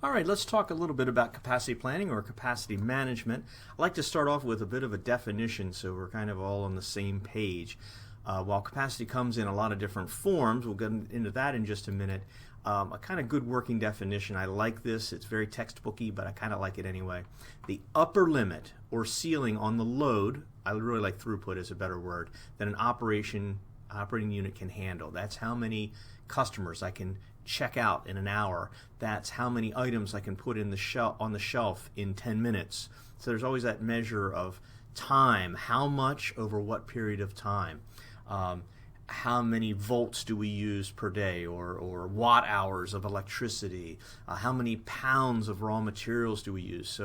All right, let's talk a little bit about capacity planning or capacity management. I'd like to start off with a bit of a definition so we're kind of all on the same page. While capacity comes in a lot of different forms, we'll get into that in just a minute. A kind of good working definition. I like this. It's very textbooky, but I kind of like it anyway. The upper limit or ceiling on the load, I really like throughput is a better word, that an operating unit can handle. That's how many customers I can check out in an hour. That's how many items I can put in on the shelf in 10 minutes. So there's always that measure of time. How much over what period of time? How many volts do we use per day, or watt hours of electricity? How many pounds of raw materials do we use?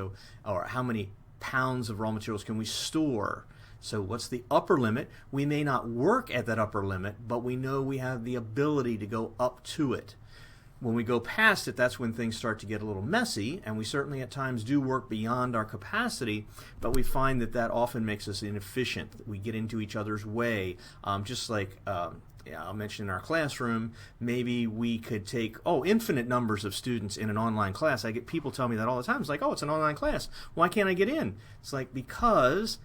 Or how many pounds of raw materials can we store? So what's the upper limit? We may not work at that upper limit, but we know we have the ability to go up to it. When we go past it, that's when things start to get a little messy, and we certainly at times do work beyond our capacity, but we find that often makes us inefficient. We get into each other's way. Just like I'll mention in our classroom, maybe we could take infinite numbers of students in an online class. I get people tell me that all the time. It's like, it's an online class. Why can't I get in? It's like, because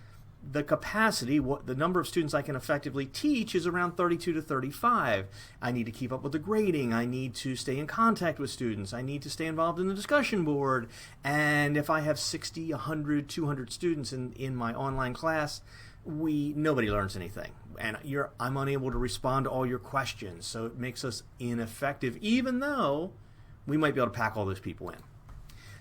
the capacity, the number of students I can effectively teach is around 32 to 35. I need to keep up with the grading. I need to stay in contact with students. I need to stay involved in the discussion board. And if I have 60, 100, 200 students in my online class, nobody learns anything. And I'm unable to respond to all your questions. So it makes us ineffective, even though we might be able to pack all those people in.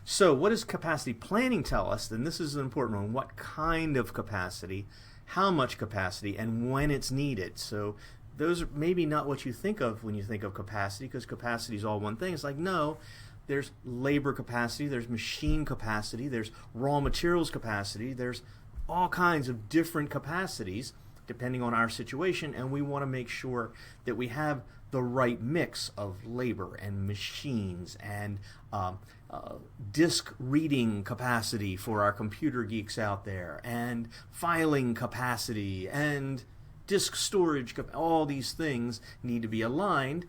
So what does capacity planning tell us? Then this is an important one. What kind of capacity, how much capacity, and when it's needed? So those are maybe not what you think of when you think of capacity, because capacity is all one thing. It's like, no, there's labor capacity, there's machine capacity, there's raw materials capacity, there's all kinds of different capacities depending on our situation, and we want to make sure that we have the right mix of labor and machines and disk reading capacity for our computer geeks out there, and filing capacity and disk storage. All these things need to be aligned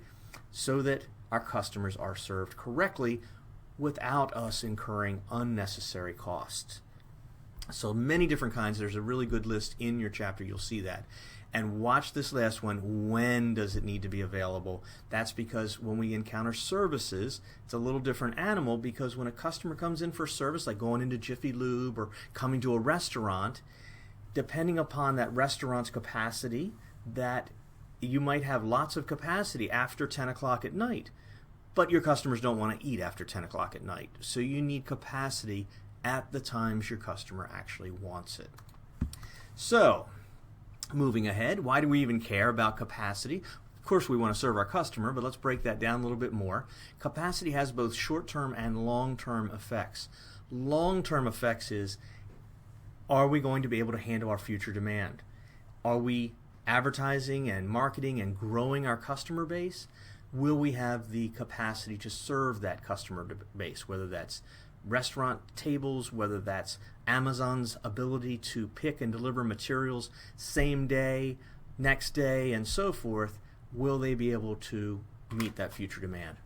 so that our customers are served correctly without us incurring unnecessary costs. So many different kinds. There's a really good list in your chapter. You'll see that. And watch this last one. When does it need to be available? That's because when we encounter services, it's a little different animal, because when a customer comes in for service, like going into Jiffy Lube or coming to a restaurant, depending upon that restaurant's capacity, that you might have lots of capacity after 10 o'clock at night, but your customers don't want to eat after 10 o'clock at night. So you need capacity at the times your customer actually wants it. So, moving ahead, why do we even care about capacity? Of course, we want to serve our customer, but let's break that down a little bit more. Capacity has both short-term and long-term effects. Long-term effects is, are we going to be able to handle our future demand? Are we advertising and marketing and growing our customer base? Will we have the capacity to serve that customer base, whether that's restaurant tables, whether that's Amazon's ability to pick and deliver materials same day, next day, and so forth? Will they be able to meet that future demand?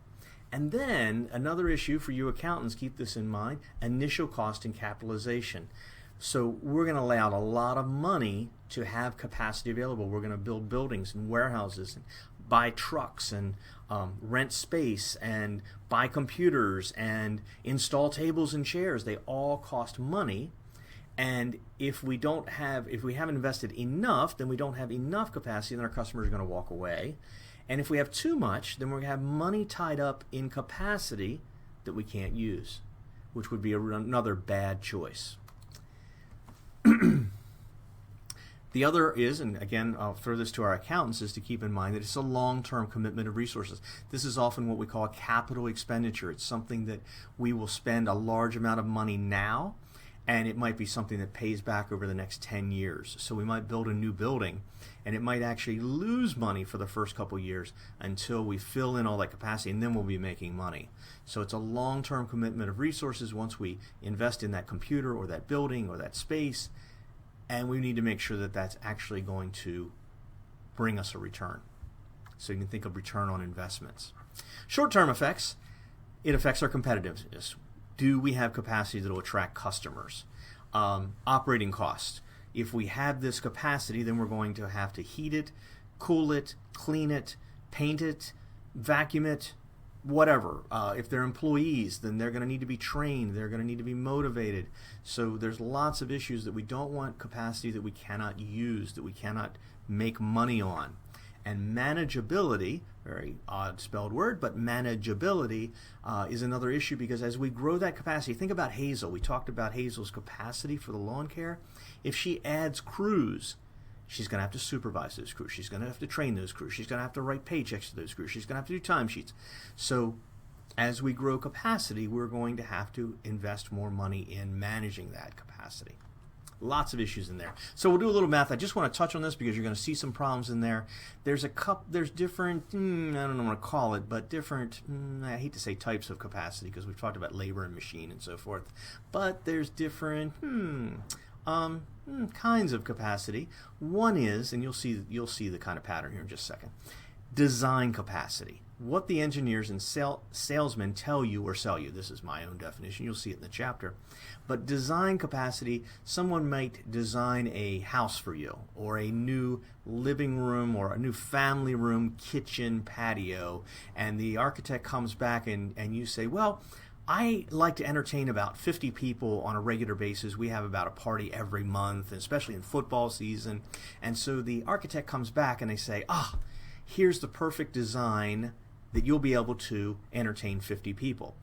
And then another issue for you accountants, keep this in mind, initial cost and capitalization. So we're going to lay out a lot of money to have capacity available. We're going to build buildings and warehouses and buy trucks and rent space and buy computers and install tables and chairs. They all cost money. And if we haven't invested enough, then we don't have enough capacity, and our customers are going to walk away. And if we have too much, then we're going to have money tied up in capacity that we can't use, which would be another bad choice. The other is, and again, I'll throw this to our accountants, is to keep in mind that it's a long-term commitment of resources. This is often what we call a capital expenditure. It's something that we will spend a large amount of money now, and it might be something that pays back over the next 10 years. So we might build a new building, and it might actually lose money for the first couple years until we fill in all that capacity, and then we'll be making money. So it's a long-term commitment of resources once we invest in that computer or that building or that space, and we need to make sure that that's actually going to bring us a return. So you can think of return on investments. Short-term effects. It affects our competitiveness. Do we have capacity that will attract customers? Operating costs. If we have this capacity, then we're going to have to heat it, cool it, clean it, paint it, vacuum it, whatever. If they're employees, then they're going to need to be trained. They're going to need to be motivated. So there's lots of issues that we don't want capacity that we cannot use, that we cannot make money on. And manageability, very odd spelled word, but manageability is another issue, because as we grow that capacity, think about Hazel. We talked about Hazel's capacity for the lawn care. If she adds crews, she's going to have to supervise those crews. She's going to have to train those crews. She's going to have to write paychecks to those crews. She's going to have to do timesheets. So as we grow capacity, we're going to have to invest more money in managing that capacity. Lots of issues in there. So we'll do a little math. I just want to touch on this because you're going to see some problems in there. There's different, I don't know what to call it, but different, I hate to say types of capacity because we've talked about labor and machine and so forth. But there's different, kinds of capacity. One is, and you'll see the kind of pattern here in just a second, design capacity. What the engineers and salesmen tell you or sell you. This is my own definition. You'll see it in the chapter. But design capacity, someone might design a house for you, or a new living room, or a new family room, kitchen, patio, and the architect comes back and you say, well, I like to entertain about 50 people on a regular basis. We have about a party every month, especially in football season. And so the architect comes back and they say, here's the perfect design that you'll be able to entertain 50 people.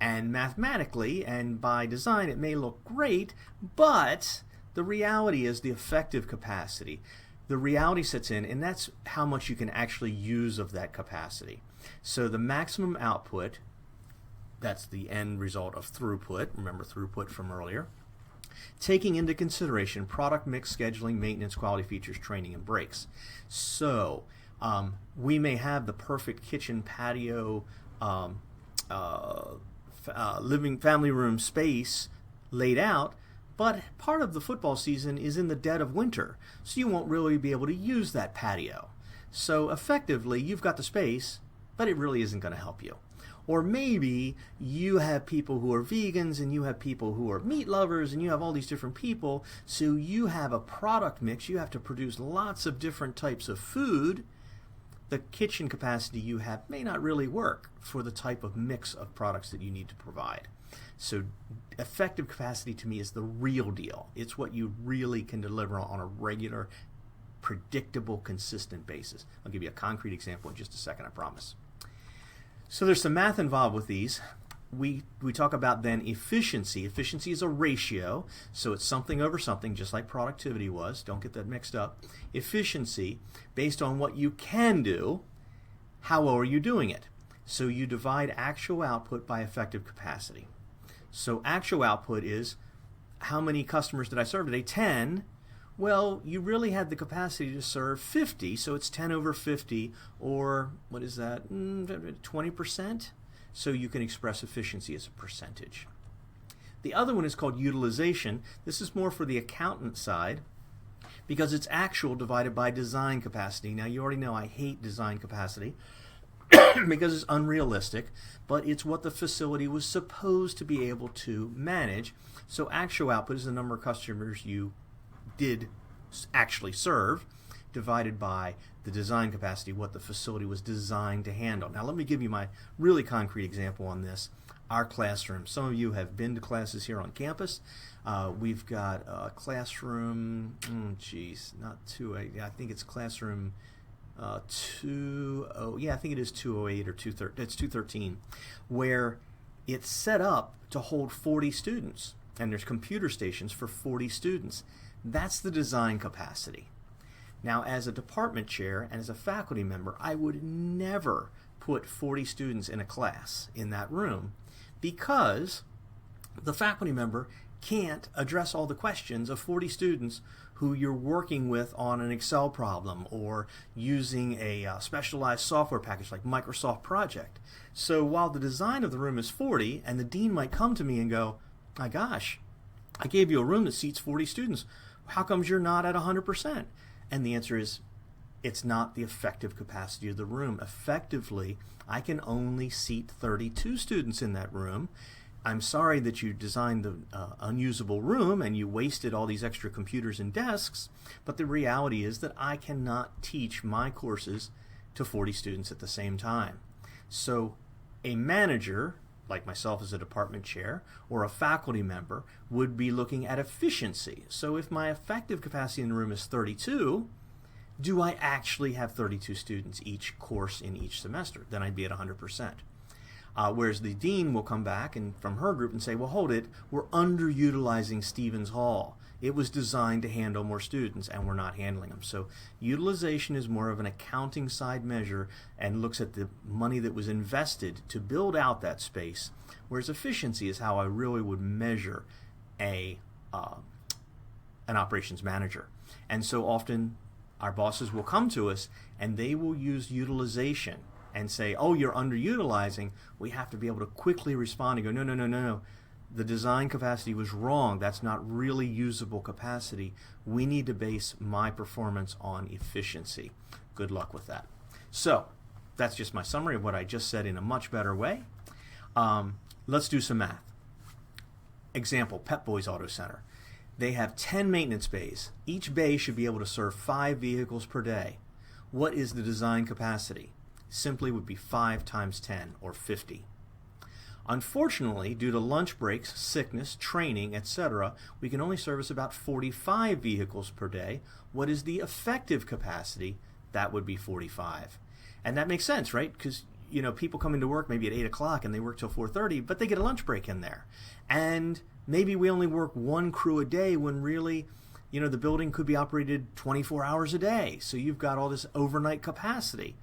And mathematically and by design it may look great, but the reality is the effective capacity. The reality sets in, and that's how much you can actually use of that capacity. So the maximum output, that's the end result of throughput. Remember throughput from earlier. Taking into consideration product mix, scheduling, maintenance, quality features, training, and breaks. So we may have the perfect kitchen, patio, living family room space laid out, but part of the football season is in the dead of winter, so you won't really be able to use that patio. So effectively, you've got the space, but it really isn't going to help you. Or maybe you have people who are vegans and you have people who are meat lovers and you have all these different people, so you have a product mix. You have to produce lots of different types of food. The kitchen capacity you have may not really work for the type of mix of products that you need to provide. So effective capacity to me is the real deal. It's what you really can deliver on a regular, predictable, consistent basis. I'll give you a concrete example in just a second, I promise. So there's some math involved with these. We talk about then efficiency. Efficiency is a ratio, so it's something over something, just like productivity was. Don't get that mixed up. Efficiency, based on what you can do, how well are you doing it? So you divide actual output by effective capacity. So actual output is, how many customers did I serve today? 10. Well, you really had the capacity to serve 50, so it's 10 over 50, or what is that, 20%? So you can express efficiency as a percentage. The other one is called utilization. This is more for the accountant side because it's actual divided by design capacity. Now you already know I hate design capacity because it's unrealistic, but it's what the facility was supposed to be able to manage. So actual output is the number of customers you did actually serve, divided by the design capacity, what the facility was designed to handle. Now let me give you my really concrete example on this. Our classroom. Some of you have been to classes here on campus. We've got a classroom, I think it's classroom 208, I think it is 208 or 213, it's 213, where it's set up to hold 40 students, and there's computer stations for 40 students. That's the design capacity. Now, as a department chair and as a faculty member, I would never put 40 students in a class in that room because the faculty member can't address all the questions of 40 students who you're working with on an Excel problem or using a specialized software package like Microsoft Project. So while the design of the room is 40, and the dean might come to me and go, my gosh, I gave you a room that seats 40 students. How comes you're not at 100%? And the answer is, it's not the effective capacity of the room. Effectively, I can only seat 32 students in that room. I'm sorry that you designed the unusable room and you wasted all these extra computers and desks, but the reality is that I cannot teach my courses to 40 students at the same time. So a manager, like myself as a department chair, or a faculty member, would be looking at efficiency. So if my effective capacity in the room is 32, do I actually have 32 students each course in each semester? Then I'd be at 100%. Whereas the dean will come back and from her group and say, well, hold it, we're underutilizing Stevens Hall. It was designed to handle more students and we're not handling them. So utilization is more of an accounting side measure and looks at the money that was invested to build out that space, whereas efficiency is how I really would measure an operations manager. And so often our bosses will come to us and they will use utilization and say, oh, you're underutilizing. We have to be able to quickly respond and go, no. The design capacity was wrong. That's not really usable capacity. We need to base my performance on efficiency. Good luck with that. So that's just my summary of what I just said in a much better way. Let's do some math. Example, Pep Boys Auto Center. They have 10 maintenance bays. Each bay should be able to serve 5 vehicles per day. What is the design capacity? Simply would be 5 times 10, or 50. Unfortunately, due to lunch breaks, sickness, training, etc., we can only service about 45 vehicles per day. What is the effective capacity? That would be 45. And that makes sense, right? Because people come into work maybe at 8 o'clock and they work till 4:30, but they get a lunch break in there. And maybe we only work 1 crew a day when really, the building could be operated 24 hours a day. So you've got all this overnight capacity.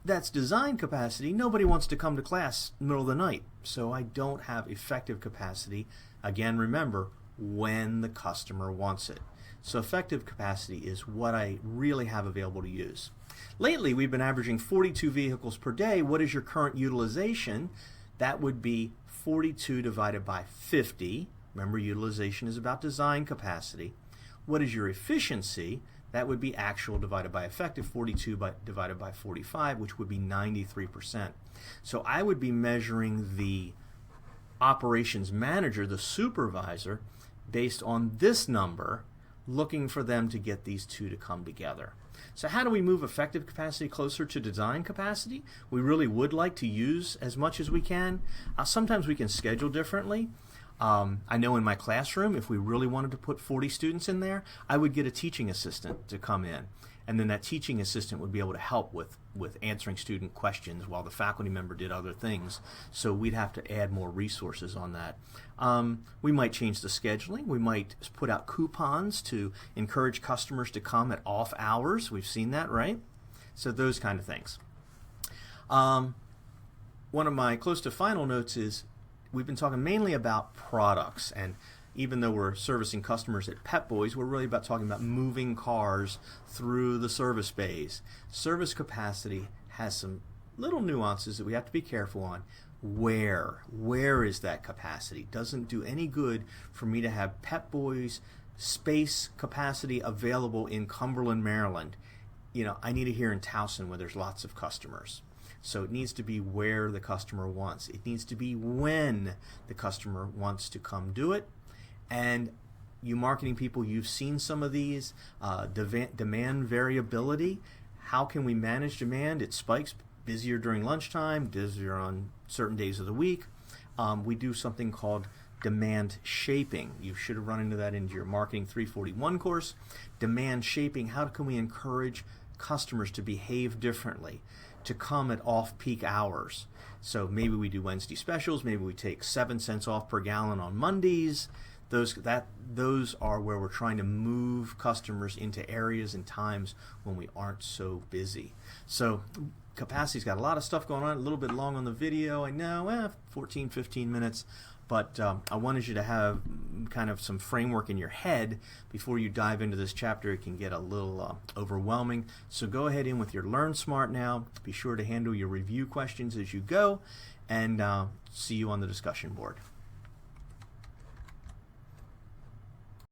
That's design capacity. Nobody wants to come to class in the middle of the night. So I don't have effective capacity. Again, remember, when the customer wants it. So effective capacity is what I really have available to use. Lately, we've been averaging 42 vehicles per day. What is your current utilization? That would be 42 divided by 50. Remember, utilization is about design capacity. What is your efficiency? That would be actual divided by effective, 42 divided by 45, which would be 93%. So I would be measuring the operations manager, the supervisor, based on this number, looking for them to get these two to come together. So how do we move effective capacity closer to design capacity? We really would like to use as much as we can. Sometimes we can schedule differently. I know in my classroom, if we really wanted to put 40 students in there, I would get a teaching assistant to come in. And then that teaching assistant would be able to help with answering student questions while the faculty member did other things. So we'd have to add more resources on that. We might change the scheduling. We might put out coupons to encourage customers to come at off hours. We've seen that, right? So those kind of things. One of my close to final notes is we've been talking mainly about products, and even though we're servicing customers at Pep Boys, we're really talking about moving cars through the service bays. Service capacity has some little nuances that we have to be careful on. Where is that capacity? Doesn't do any good for me to have Pep Boys space capacity available in Cumberland, Maryland. I need it here in Towson where there's lots of customers. So it needs to be where the customer wants. It needs to be when the customer wants to come do it. And you marketing people, you've seen some of these. Demand variability. How can we manage demand? It spikes, busier during lunchtime, busier on certain days of the week. We do something called demand shaping. You should have run into that into your Marketing 341 course. Demand shaping, how can we encourage customers to behave differently, to come at off-peak hours? So maybe we do Wednesday specials, maybe we take 7 cents off per gallon on Mondays. Those are where we're trying to move customers into areas and times when we aren't so busy. So capacity's got a lot of stuff going on, a little bit long on the video, I know, 14, 15 minutes. But I wanted you to have kind of some framework in your head before you dive into this chapter. It can get a little overwhelming. So go ahead in with your Learn Smart now. Be sure to handle your review questions as you go, and see you on the discussion board.